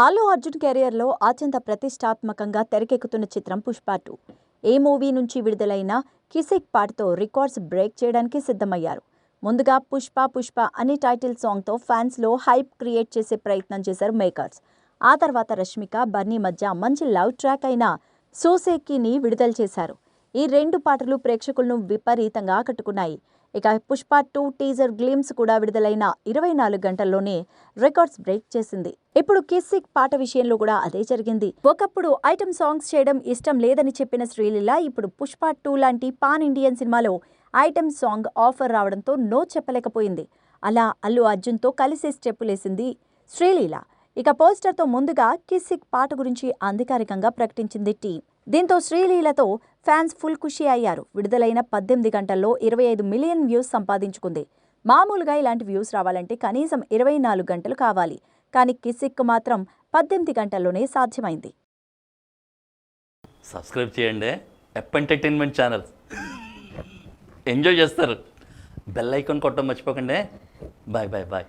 అల్లు అర్జున్ కెరియర్లో అత్యంత ప్రతిష్టాత్మకంగా తెరకెక్కుతున్న చిత్రం పుష్ప 2. ఏ మూవీ నుంచి విడుదలైన కిసిక్ పాటతో రికార్డ్స్ బ్రేక్ చేయడానికి సిద్ధమయ్యారు. ముందుగా పుష్ప అనే టైటిల్ సాంగ్తో ఫ్యాన్స్లో హైప్ క్రియేట్ చేసే ప్రయత్నం చేశారు మేకర్స్. ఆ తర్వాత రష్మిక, బన్నీ మధ్య మంచి లవ్ ట్రాక్ అయిన సోసేకిని విడుదల చేశారు. ఈ రెండు పాటలు ప్రేక్షకులను విపరీతంగా ఆకట్టుకున్నాయి. ఇక పుష్ప 2 టీజర్ గ్లిమ్స్ కూడా విడుదలైన 24 గంటల్లోనే రికార్డ్స్ బ్రేక్ చేసింది. ఇప్పుడు కిసిక్ పాట విషయంలో కూడా అదే జరిగింది. ఒకప్పుడు ఐటమ్ సాంగ్స్ చేయడం ఇష్టం లేదని చెప్పిన శ్రీలీల ఇప్పుడు పుష్ప 2 లాంటి పాన్ ఇండియన్ సినిమాలో ఐటమ్ సాంగ్ ఆఫర్ రావడంతో నో చెప్పలేకపోయింది. అలా అల్లు అర్జున్తో కలిసి స్టెప్పులేసింది శ్రీలీల. ఇక పోస్టర్తో ముందుగా కిసిక్ పాట గురించి అధికారికంగా ప్రకటించింది టీం. దీంతో శ్రీలీలతో ఫ్యాన్స్ ఫుల్ ఖుషి అయ్యారు. విడుదలైన 18 గంటల్లో 25 మిలియన్ వ్యూస్ సంపాదించుకుంది. మామూలుగా ఇలాంటి వ్యూస్ రావాలంటే కనీసం 24 గంటలు కావాలి. కానీ కిసిక్ మాత్రం 18 గంటల్లోనే సాధ్యమైంది. సబ్స్క్రైబ్ చేయండి ఎప్ ఎంటర్టైన్మెంట్ ఛానల్. ఎంజాయ్ చేస్తారు. బెల్ ఐకాన్ కొట్టడం మర్చిపోకండి. బాయ్.